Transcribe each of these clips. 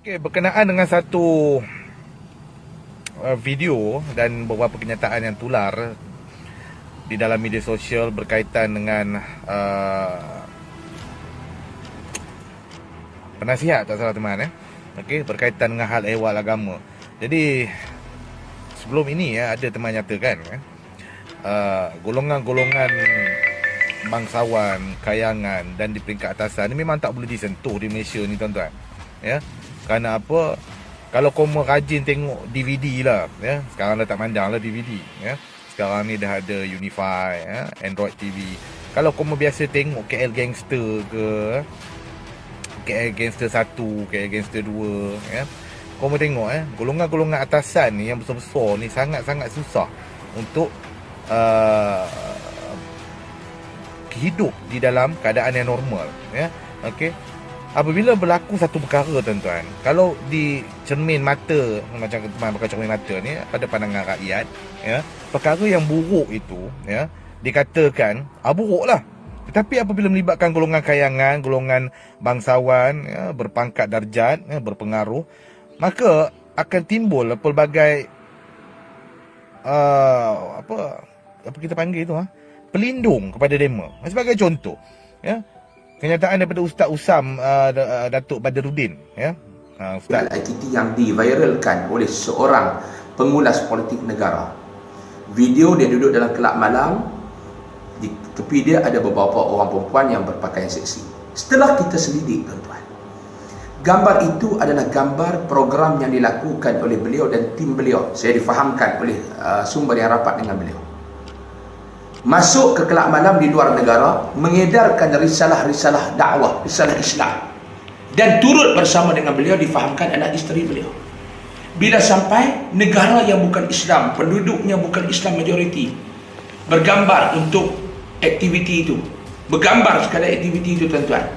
Okey, berkenaan dengan satu video dan beberapa kenyataan yang tular di dalam media sosial berkaitan dengan penasihat, tak salah teman, okey, berkaitan dengan hal ehwal agama. Jadi sebelum ini ada teman nyatakan golongan-golongan bangsawan, kayangan dan di peringkat atasan ni memang tak boleh disentuh di Malaysia ni, tuan-tuan. Ya. Kerana apa? Kalau kau rajin tengok DVD lah, ya. Sekarang dah tak pandang lah DVD, ya. Sekarang ni dah ada Unify, ya, Android TV. Kalau kau biasa tengok KL Gangster ke, KL Gangster 1, KL Gangster 2, ya. Kau mau tengok golongan-golongan atasan ni yang besar-besar ni sangat-sangat susah untuk hidup di dalam keadaan yang normal, ya. Okey. Apabila berlaku satu perkara, tuan-tuan, kalau di cermin mata, macam teman pakai cermin mata ni, pada pandangan rakyat, ya, perkara yang buruk itu, ya, dikatakan buruklah. Tetapi apabila melibatkan golongan kayangan, golongan bangsawan, ya, berpangkat darjat, ya, berpengaruh, maka akan timbul pelbagai apa kita panggil itu, pelindung kepada demo. Sebagai contoh, ya, kenyataan daripada Ustaz Usam Datuk Badruddin, ya. Ustaz, ITT yang diviralkan oleh seorang pengulas politik negara. Video dia duduk dalam kelab malam, di tepi dia ada beberapa orang perempuan yang berpakaian seksi. Setelah kita selidik, tuan-tuan, gambar itu adalah gambar program yang dilakukan oleh beliau dan tim beliau. Saya difahamkan oleh sumber yang rapat dengan beliau. Masuk ke kelab malam di luar negara, mengedarkan risalah-risalah dakwah, risalah Islam, dan turut bersama dengan beliau difahamkan anak isteri beliau. Bila sampai negara yang bukan Islam, penduduknya bukan Islam majoriti, bergambar untuk aktiviti itu, bergambar sekadar aktiviti itu, tuan-tuan,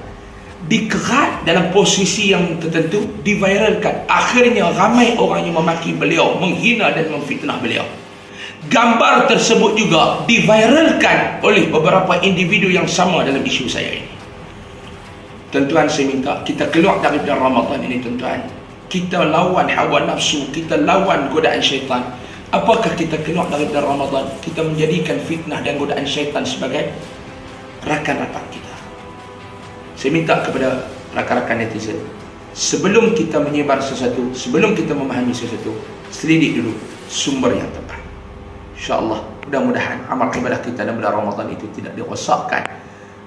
dikerat dalam posisi yang tertentu, diviralkan. Akhirnya ramai orang yang memaki beliau, menghina dan memfitnah beliau. Gambar tersebut juga diviralkan oleh beberapa individu yang sama dalam isu saya ini. Tuan-tuan, saya minta kita keluar dari Ramadan ini, tuan-tuan. Kita lawan hawa nafsu, kita lawan godaan syaitan. Apakah kita keluar dari Ramadan, kita menjadikan fitnah dan godaan syaitan sebagai rakan-rakan kita? Saya minta kepada rakan-rakan netizen, sebelum kita menyebar sesuatu, sebelum kita memahami sesuatu, selidik dulu sumber yang tepat. InsyaAllah, mudah-mudahan amal ibadah kita dalam bulan Ramadan itu tidak dirosakkan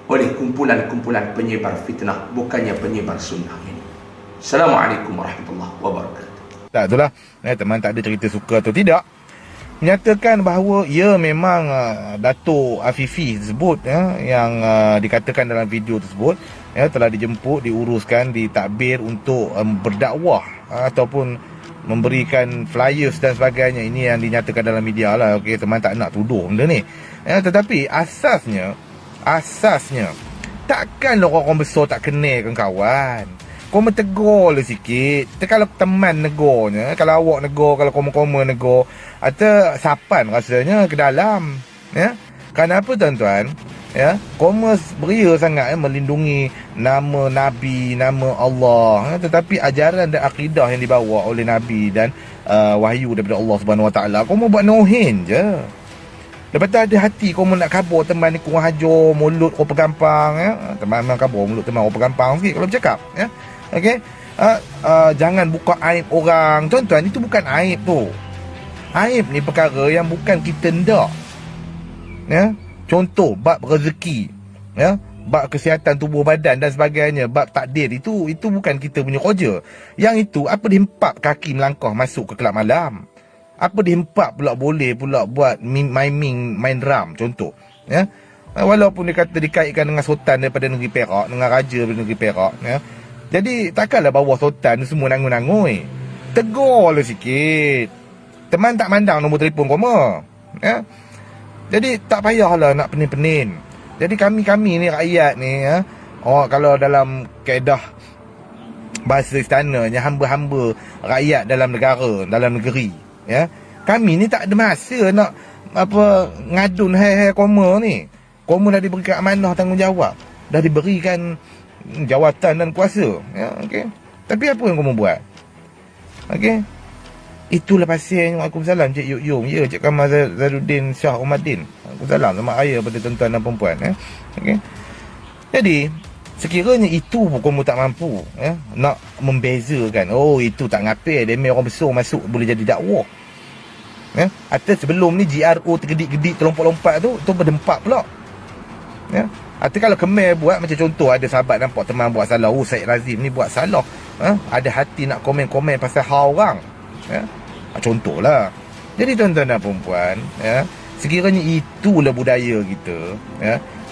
oleh kumpulan-kumpulan penyebar fitnah, bukannya penyebar sunnah ini. Assalamualaikum warahmatullahi wabarakatuh. tak, itulah, teman tak ada cerita suka atau tidak, menyatakan bahawa ya memang Datuk Afifi tersebut, yang dikatakan dalam video tersebut, telah dijemput, diuruskan, ditakbir untuk berdakwah ataupun memberikan flyers dan sebagainya. Ini yang dinyatakan dalam media lah. Okey, teman tak nak tuduh benda ni, tetapi asasnya takkanlah orang besar tak kenal kawan. Kau tegur lah sikit. Kalau teman negornya, kalau awak negor, kalau koma-koma negor, atau sapan rasanya ke dalam, ya. Kenapa, tuan-tuan? Ya, koma beria sangat melindungi nama Nabi, nama Allah, tetapi ajaran dan akidah yang dibawa oleh Nabi dan wahyu daripada Allah Subhanahu Wa Taala, koma buat nohin je. Lepas tu ada hati kau nak kabur teman ni, kau hajar mulut kau pegampang, ya. Teman kabur mulut teman kau pegampang sikit kalau bercakap, ya. Okey. Jangan buka aib orang, tuan-tuan. Itu bukan aib tu. Aib ni perkara yang bukan kita ndak, ya. Contoh bab rezeki, ya, bab kesihatan tubuh badan dan sebagainya, bab takdir, itu bukan kita punya kerja. Yang itu apa dihempap kaki melangkah masuk ke kelab malam? Apa dihempap pula boleh pula buat main drum, contoh, ya. Walaupun dia kata dikaitkan dengan sultan daripada negeri Perak, dengan raja daripada negeri Perak, ya. Jadi takkanlah bawah sultan semua nangun-nangui. Tegurlah sikit. Teman tak mandang nombor telefon koma, ya. Jadi tak payahlah nak penin-penin. Jadi kami ni rakyat ni, ya, kalau dalam kaedah bahasa istananya, hamba-hamba rakyat dalam negara, dalam negeri, ya. Kami ni tak ada masa nak ngadun hai koma ni. Koma dah diberikan amanah tanggungjawab, dah diberikan jawatan dan kuasa, ya, okey. Tapi apa yang kamu buat? Okey. Itulah pasal Waalaikumsalam Cik Yuk Yung. Ya, Cik Kamal Zaruddin Shah Umaddin. Waalaikumsalam. Selamat raya pada tuan-tuan dan perempuan. Okey. Jadi, sekiranya itu pun kamu tak mampu nak membezakan, oh itu tak ngapai, dia orang besar masuk boleh jadi dakwah. Atau sebelum ni GRO tergedik-gedik terlompat-lompat tu berdempak pula. Atau kalau Khmer buat macam contoh, ada sahabat nampak teman buat salah, oh Syed Razim ni buat salah, ada hati nak komen-komen pasal hal orang. Contohlah. Jadi tuan-tuan dan perempuan, sekiranya itulah budaya kita,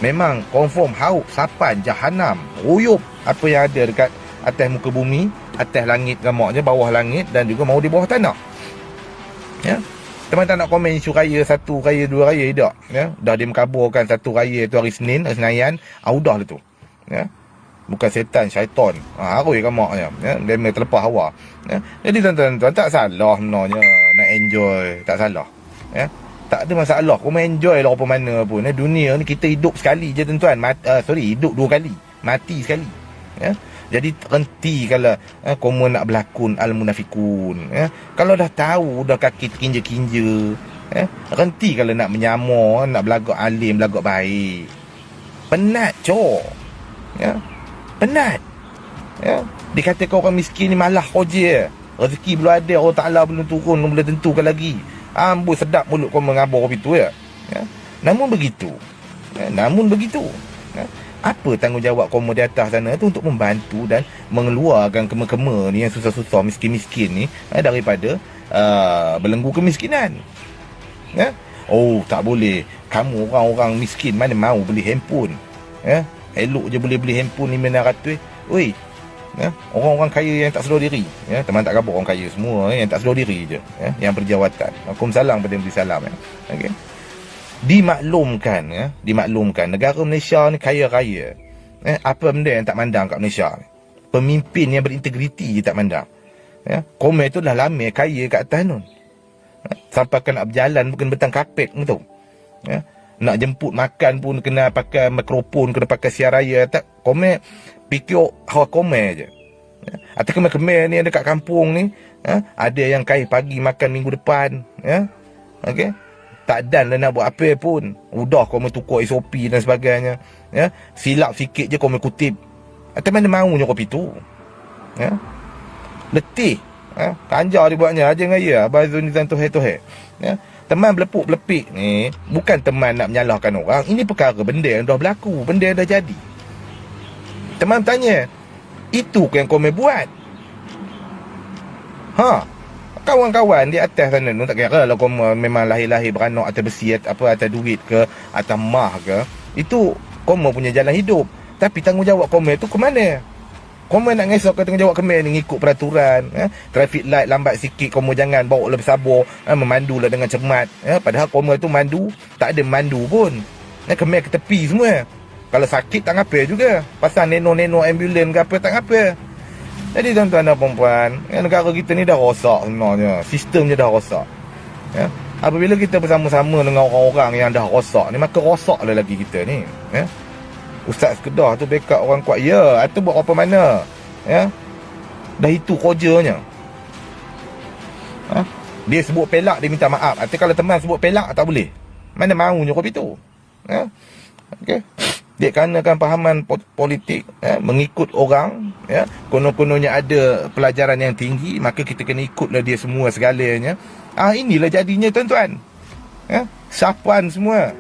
memang confirm hauk, sapan, jahanam, ruyup apa yang ada dekat atas muka bumi, atas langit gamaknya, bawah langit dan juga mau di bawah tanah. Teman tak nak komen isu raya 1 raya 2 raya tak. Dah dia mengkaburkan 1 raya tu hari Senin, Senayan, udah lah tu. Bukan setan, syaitan. Harui gamaknya. Dia terlepas hawa. Jadi tuan-tuan tak salah sebenarnya nak enjoy, tak salah. Tak ada masalah. Kau main enjoy lah apa mana pun. Dunia ni kita hidup sekali je tuan-tuan. Hidup 2 kali. Mati sekali. Jadi henti kalau kamu nak berlakon al-munafikun. Kalau dah tahu, dah kaki kinja-kinja. Henti kalau nak menyamar, nak berlagak alim, berlagak baik. Penat, cok. Penat. Dikatakan orang miskin ni malah koja. Rezeki belum ada, Allah Ta'ala belum turun, belum tentukan lagi. Amboi sedap mulut kau mengabar begitu ya. Namun begitu. Apa tanggungjawab kamu di atas sana tu untuk membantu dan mengeluarkan kema-kema ni yang susah-susah, miskin-miskin ni daripada belenggu kemiskinan. Oh, tak boleh. Kamu orang-orang miskin mana mau beli handphone. Elok je boleh beli handphone 500. Oi. Orang-orang kaya yang tak sedar diri. Teman tak kabur orang kaya semua yang tak sedar diri je. Yang berjawatan. Waalaikumsalam pada yang beri salam. Okey. Dimaklumkan negara Malaysia ni kaya raya. Apa benda yang tak mandang kat Malaysia ni? Pemimpin yang berintegriti je tak mandang. Komen tu dah lama kaya kat atas nun. Sampai nak berjalan bukan betang kapet tu. Nak jemput makan pun kena pakai mikrofon, kena pakai siar raya. Tak komen pikir hawa komen je. Atau Khmer ni ada kat kampung ni, ada yang kain pagi makan minggu depan. Okey. Tak dan lah nak buat apa pun. Udah kau tukar SOP dan sebagainya. Silap sikit je kau kutip. Atau mana maunya kopi tu. Letih. Kanjar dia buatnya. Aja ngaya. Abazun nizan tuhe-tuhe. Teman belepuk-belepik ni bukan teman nak menyalahkan orang. Ini perkara benda yang dah berlaku. Benda yang dah jadi. Teman tanya, itu yang kau buat? Kawan-kawan di atas sana tu, tak kira lah kau memang lahir-lahir beranak atas besi, atas duit ke, atas mah ke, itu kau punya jalan hidup. Tapi tanggungjawab kau tu ke mana? Kau nak ngesok ke tanggungjawab kau ni ngikut peraturan, traffic light lambat sikit kau jangan bawa lebih sabar, memandulah dengan cermat. Padahal kau tu mandu, tak ada mandu pun. Kemer ke tepi semua. Kalau sakit tak ngapa juga. Pasal neno-neno ambulan ke apa tak ngapa. Jadi tuan-tuan dan perempuan, negara kita ni dah rosak sebenarnya. Sistemnya dah rosak. Apabila kita bersama-sama dengan orang-orang yang dah rosak ni, maka rosaklah lagi kita ni. Ustaz Kedah tu backup orang kuat. Ya, atau buat apa mana. Dah itu kerjanya. Dia sebut pelak, dia minta maaf. Atau kalau teman sebut pelak, tak boleh. Mana maunya kopi tu. Okey. Dia karenakan pahaman politik, mengikut orang, konon-kononnya ada pelajaran yang tinggi, maka kita kena ikutlah dia semua segalanya. Inilah jadinya tuan-tuan. Sapuan semua.